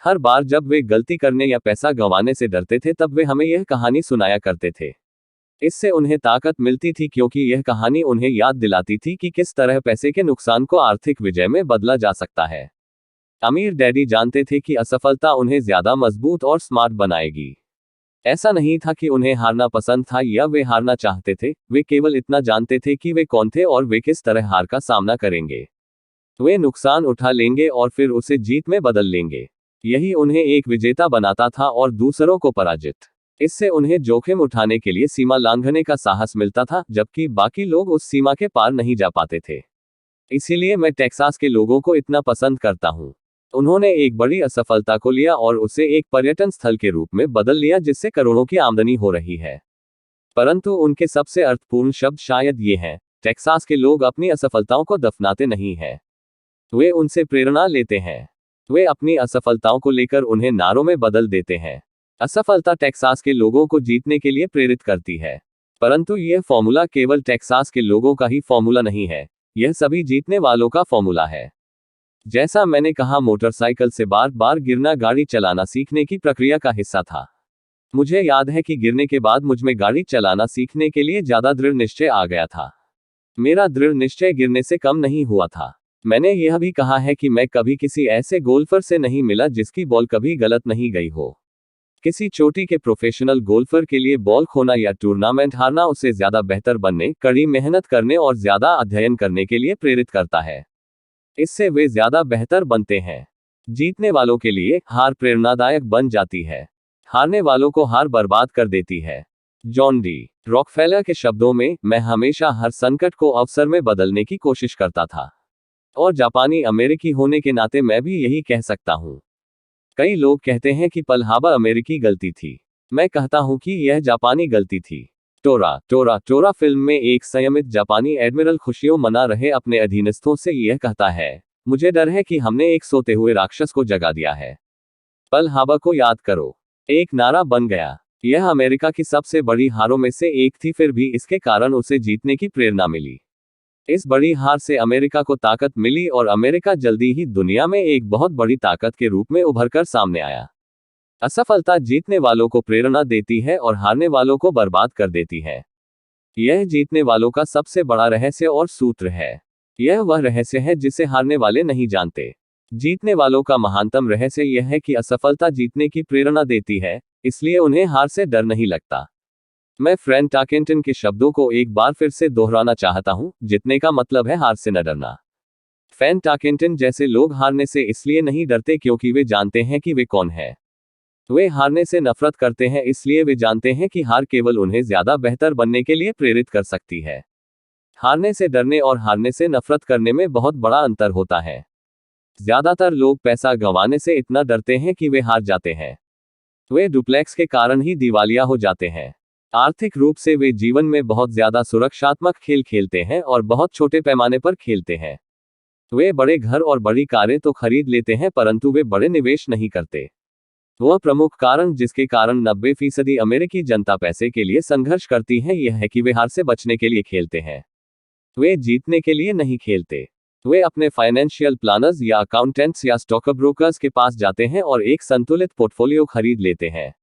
हर बार जब वे गलती करने या पैसा गंवाने से डरते थे तब वे हमें यह कहानी सुनाया करते थे। इससे उन्हें ताकत मिलती थी क्योंकि यह कहानी उन्हें याद दिलाती थी कि किस तरह पैसे के नुकसान को आर्थिक विजय में बदला जा सकता है। अमीर डैडी जानते थे कि असफलता उन्हें ज्यादा मजबूत और स्मार्ट बनाएगी। ऐसा नहीं था कि उन्हें हारना पसंद था या वे हारना चाहते थे, वे केवल इतना जानते थे कि वे कौन थे और वे किस तरह हार का सामना करेंगे। वे नुकसान उठा लेंगे और फिर उसे जीत में बदल लेंगे। यही उन्हें एक विजेता बनाता था और दूसरों को पराजित। इससे उन्हें जोखिम उठाने के लिए सीमा लांघने का साहस मिलता था, जबकि बाकी लोग उस सीमा के पार नहीं जा पाते थे। इसीलिए मैं टेक्सास के लोगों को इतना पसंद करता हूँ। उन्होंने एक बड़ी असफलता को लिया और उसे एक पर्यटन स्थल के रूप में बदल लिया जिससे करोड़ों की आमदनी हो रही है। परंतु उनके सबसे अर्थपूर्ण शब्द शायद ये हैं, टेक्सास के लोग अपनी असफलताओं को दफनाते नहीं हैं। वे उनसे प्रेरणा लेते हैं। वे अपनी असफलताओं को लेकर उन्हें नारों में बदल देते हैं। असफलता टेक्सास के लोगों को जीतने के लिए प्रेरित करती है। परंतु यह फॉर्मूला केवल टेक्सास के लोगों का ही फॉर्मूला नहीं है, यह सभी जीतने वालों का फॉर्मूला है। जैसा मैंने कहा, मोटरसाइकिल से बार बार गिरना गाड़ी चलाना सीखने की प्रक्रिया का हिस्सा था। मुझे याद है कि गिरने के बाद मुझमें गाड़ी चलाना सीखने के लिए ज्यादा दृढ़ निश्चय आ गया था। मेरा दृढ़ निश्चय गिरने से कम नहीं हुआ था। मैंने यह भी कहा है कि मैं कभी किसी ऐसे गोल्फर से नहीं मिला जिसकी बॉल कभी गलत नहीं गई हो। किसी चोटी के प्रोफेशनल गोल्फर के लिए बॉल खोना या टूर्नामेंट हारना उसे ज्यादा बेहतर बनने, कड़ी मेहनत करने और ज्यादा अध्ययन करने के लिए प्रेरित करता है। इससे वे ज्यादा बेहतर बनते हैं। जीतने वालों के लिए हार प्रेरणादायक बन जाती है, हारने वालों को हार बर्बाद कर देती है। जॉन डी रॉकफेलर के शब्दों में, मैं हमेशा हर संकट को अवसर में बदलने की कोशिश करता था। और जापानी अमेरिकी होने के नाते मैं भी यही कह सकता हूँ। कई लोग कहते हैं कि पर्ल हार्बर अमेरिकी गलती थी। मैं कहता हूँ कि यह जापानी गलती थी। टोरा फिल्म में एक संयमित जापानी एडमिरल खुशियों मना रहे अपने अधीनस्थों से यह कहता है, मुझे डर है कि हमने एक सोते हुए राक्षस को जगा दिया है। पर्ल हार्बर को याद करो। एक नारा बन गया। यह अमेरिका की सबसे बड़ी हारों में से एक थी, फिर भी इसके कारण उसे जीतने की प्रेरणा मिली। इस बड़ी हार से अमेरिका को ताकत मिली और अमेरिका जल्दी ही दुनिया में एक बहुत बड़ी ताकत के रूप में उभरकर सामने आया। असफलता जीतने वालों को प्रेरणा देती है और हारने वालों को बर्बाद कर देती है। यह जीतने वालों का सबसे बड़ा रहस्य और सूत्र है। यह वह रहस्य है जिसे हारने वाले नहीं जानते। जीतने वालों का महानतम रहस्य यह है कि असफलता जीतने की प्रेरणा देती है, इसलिए उन्हें हार से डर नहीं लगता। मैं फ्रैंक टार्केंटन के शब्दों को एक बार फिर से दोहराना चाहता हूं, जीतने का मतलब है हार से न डरना। फ्रैंक टार्केंटन जैसे लोग हारने से इसलिए नहीं डरते क्योंकि वे जानते हैं कि वे कौन है। वे हारने से नफरत करते हैं इसलिए वे जानते हैं कि हार केवल उन्हें ज्यादा बेहतर बनने के लिए प्रेरित कर सकती है। हारने से डरने और हारने से नफरत करने में बहुत बड़ा अंतर होता है। ज्यादातर लोग पैसा गंवाने से इतना डरते हैं कि वे हार जाते हैं। वे डुप्लेक्स के कारण ही दिवालिया हो जाते हैं। आर्थिक रूप से वे जीवन में बहुत ज्यादा सुरक्षात्मक खेल खेलते हैं और बहुत छोटे पैमाने पर खेलते हैं। वे बड़े घर और बड़ी कारें तो खरीद लेते हैं परंतु वे बड़े निवेश नहीं करते। वह प्रमुख कारण जिसके कारण 90% अमेरिकी जनता पैसे के लिए संघर्ष करती है यह है कि वे हार से बचने के लिए खेलते हैं। वे जीतने के लिए नहीं खेलते। वे अपने फाइनेंशियल प्लानर्स या अकाउंटेंट्स या स्टॉक ब्रोकर्स के पास जाते हैं और एक संतुलित पोर्टफोलियो खरीद लेते हैं।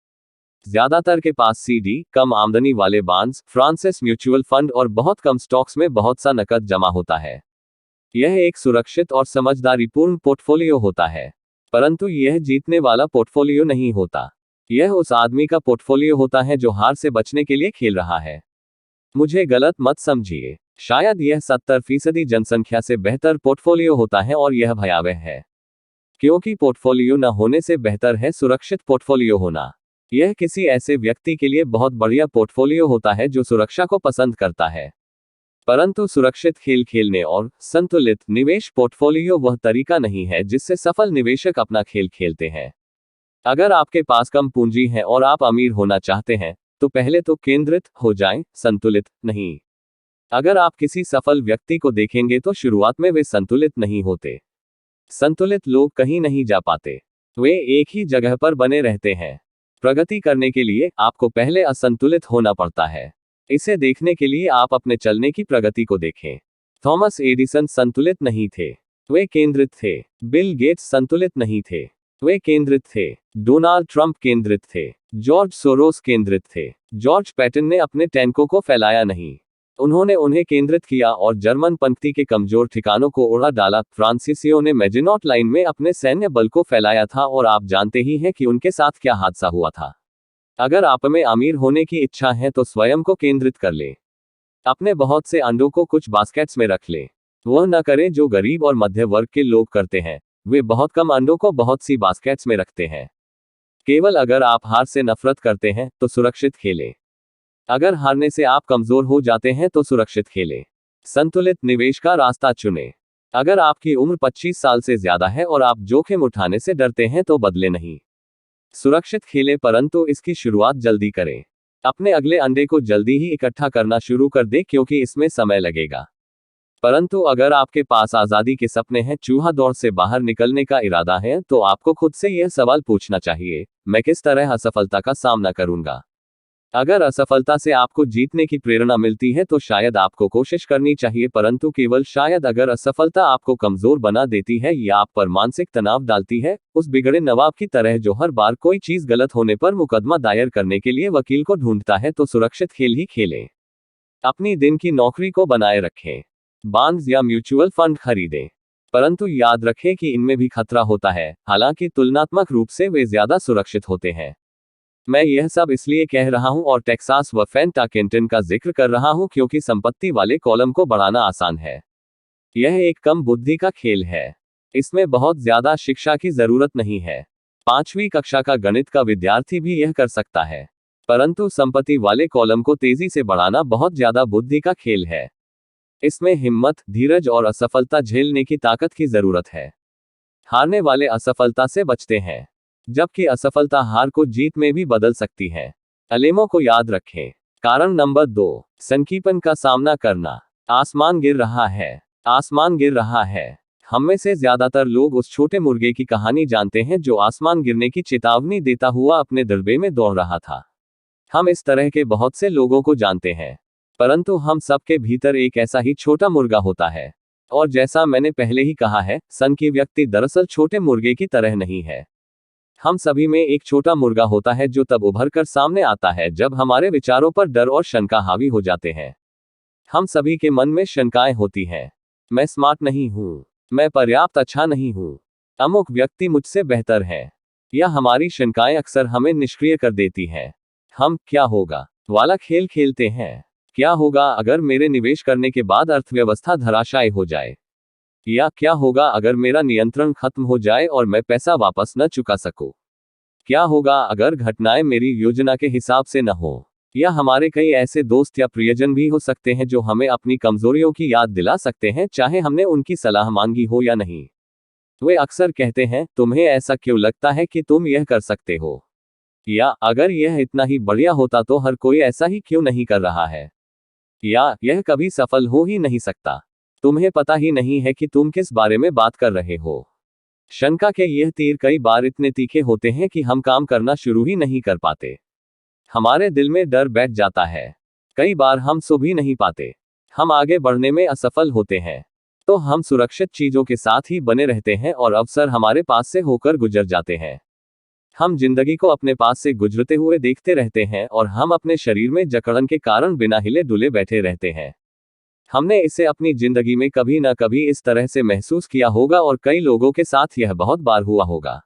ज्यादातर के पास सीडी, कम आमदनी वाले बॉन्ड्स, फ्रांसिस म्यूचुअल फंड और बहुत कम स्टॉक्स में बहुत सा नकद जमा होता है। यह एक सुरक्षित और समझदारीपूर्ण पोर्टफोलियो होता है, परंतु यह जीतने वाला पोर्टफोलियो नहीं होता। यह उस आदमी का पोर्टफोलियो होता है जो हार से बचने के लिए खेल रहा है। मुझे गलत मत समझिए, शायद यह 70% जनसंख्या से बेहतर पोर्टफोलियो होता है और यह भयावह है, क्योंकि पोर्टफोलियो न होने से बेहतर है सुरक्षित पोर्टफोलियो होना। यह किसी ऐसे व्यक्ति के लिए बहुत बढ़िया पोर्टफोलियो होता है जो सुरक्षा को पसंद करता है। परंतु सुरक्षित खेल खेलने और संतुलित निवेश पोर्टफोलियो वह तरीका नहीं है जिससे सफल निवेशक अपना खेल खेलते हैं। अगर आपके पास कम पूंजी है और आप अमीर होना चाहते हैं, तो पहले तो केंद्रित हो जाएं, संतुलित नहीं। अगर आप किसी सफल व्यक्ति को देखेंगे तो शुरुआत में वे संतुलित नहीं होते। संतुलित लोग कहीं नहीं जा पाते, वे एक ही जगह पर बने रहते हैं। प्रगति करने के लिए आपको पहले असंतुलित होना पड़ता है। इसे देखने के लिए आप अपने चलने की प्रगति को देखें। थॉमस एडिसन संतुलित नहीं थे, वे केंद्रित थे। बिल गेट्स संतुलित नहीं थे, वे केंद्रित थे। डोनाल्ड ट्रंप केंद्रित थे। जॉर्ज सोरोस केंद्रित थे। जॉर्ज पैटन ने अपने टैंकों को फैलाया नहीं, उन्होंने उन्हें केंद्रित किया और जर्मन पंक्ति के कमजोर ठिकानों को उड़ा डाला। फ्रांसीसियों ने मेजिनॉट लाइन में अपने सैन्य बल को फैलाया था और आप जानते ही हैं कि उनके साथ क्या हादसा हुआ था। अगर आप में अमीर होने की इच्छा है तो स्वयं को केंद्रित कर ले। अपने बहुत से अंडों को कुछ बास्केट्स में रख ले। वह न करें जो गरीब और मध्य वर्ग के लोग करते हैं, वे बहुत कम अंडों को बहुत सी बास्केट्स में रखते हैं। केवल अगर आप हार से नफरत करते हैं तो सुरक्षित खेलें। अगर हारने से आप कमजोर हो जाते हैं तो सुरक्षित खेलें। संतुलित निवेश का रास्ता चुनें। अगर आपकी उम्र 25 साल से ज्यादा है और आप जोखिम उठाने से डरते हैं तो बदले नहीं। सुरक्षित खेलें, परंतु इसकी शुरुआत जल्दी करें। अपने अगले अंडे को जल्दी ही इकट्ठा करना शुरू कर दें क्योंकि इसमें समय लगेगा। परंतु अगर आपके पास आजादी के सपने हैं, चूहा दौड़ से बाहर निकलने का इरादा है, तो आपको खुद से यह सवाल पूछना चाहिए, मैं किस तरह असफलता का सामना करूंगा? अगर असफलता से आपको जीतने की प्रेरणा मिलती है तो शायद आपको कोशिश करनी चाहिए, परंतु केवल शायद अगर असफलता आपको कमजोर बना देती है या आप पर मानसिक तनाव डालती है, उस बिगड़े नवाब की तरह जो हर बार कोई चीज गलत होने पर मुकदमा दायर करने के लिए वकील को ढूंढता है, तो सुरक्षित खेल ही खेलें। अपनी दिन की नौकरी को बनाए रखें। बॉन्ड्स या म्यूचुअल फंड खरीदें, परंतु याद रखें कि इनमें भी खतरा होता है, हालांकि तुलनात्मक रूप से वे ज्यादा सुरक्षित होते हैं। मैं यह सब इसलिए कह रहा हूं और टेक्सास व फेंटा केंटन का जिक्र कर रहा हूं क्योंकि संपत्ति वाले कॉलम को बढ़ाना आसान है। यह एक कम बुद्धि का खेल है। इसमें बहुत ज्यादा शिक्षा की जरूरत नहीं है। 5वीं कक्षा का गणित का विद्यार्थी भी यह कर सकता है, परंतु संपत्ति वाले कॉलम को तेजी से बढ़ाना बहुत ज्यादा बुद्धि का खेल है। इसमें हिम्मत, धीरज और असफलता झेलने की ताकत की जरूरत है। हारने वाले असफलता से बचते हैं, जबकि असफलता हार को जीत में भी बदल सकती है। अलेमों को याद रखें। कारण नंबर 2, संकीपन का सामना करना। आसमान गिर रहा है। आसमान गिर रहा है। हम में से ज्यादातर लोग उस छोटे मुर्गे की कहानी जानते हैं जो आसमान गिरने की चेतावनी देता हुआ अपने दड़बे में दौड़ रहा था। हम इस तरह के बहुत से लोगों को जानते हैं, परंतु हम सबके भीतर एक ऐसा ही छोटा मुर्गा होता है। और जैसा मैंने पहले ही कहा है, सन की व्यक्ति दरअसल छोटे मुर्गे की तरह नहीं है। हम सभी में एक छोटा मुर्गा होता है जो तब उभर कर सामने आता है जब हमारे विचारों पर डर और शंका हावी हो जाते हैं। हम सभी के मन में शंकाएं होती हैं। मैं स्मार्ट नहीं हूं, मैं पर्याप्त अच्छा नहीं हूं, अमुक व्यक्ति मुझसे बेहतर है, या हमारी शंकाएं अक्सर हमें निष्क्रिय कर देती हैं। हम क्या होगा वाला खेल खेलते हैं। क्या होगा अगर मेरे निवेश करने के बाद अर्थव्यवस्था धराशायी हो जाए? या क्या होगा अगर मेरा नियंत्रण खत्म हो जाए और मैं पैसा वापस न चुका सकूं? क्या होगा अगर घटनाएं मेरी योजना के हिसाब से न हो? या हमारे कई ऐसे दोस्त या प्रियजन भी हो सकते हैं जो हमें अपनी कमजोरियों की याद दिला सकते हैं, चाहे हमने उनकी सलाह मांगी हो या नहीं। वे अक्सर कहते हैं, तुम्हें ऐसा क्यों लगता है कि तुम यह कर सकते हो? या अगर यह इतना ही बढ़िया होता तो हर कोई ऐसा ही क्यों नहीं कर रहा है? या यह कभी सफल हो ही नहीं सकता। तुम्हें पता ही नहीं है कि तुम किस बारे में बात कर रहे हो। शंका के यह तीर कई बार इतने तीखे होते हैं कि हम काम करना शुरू ही नहीं कर पाते। हमारे दिल में डर बैठ जाता है। कई बार हम सो भी नहीं पाते। हम आगे बढ़ने में असफल होते हैं, तो हम सुरक्षित चीजों के साथ ही बने रहते हैं और अवसर हमारे पास से होकर गुजर जाते हैं। हम जिंदगी को अपने पास से गुजरते हुए देखते रहते हैं और हम अपने शरीर में जकड़न के कारण बिना हिले डुले बैठे रहते हैं। हमने इसे अपनी जिंदगी में कभी ना कभी इस तरह से महसूस किया होगा और कई लोगों के साथ यह बहुत बार हुआ होगा।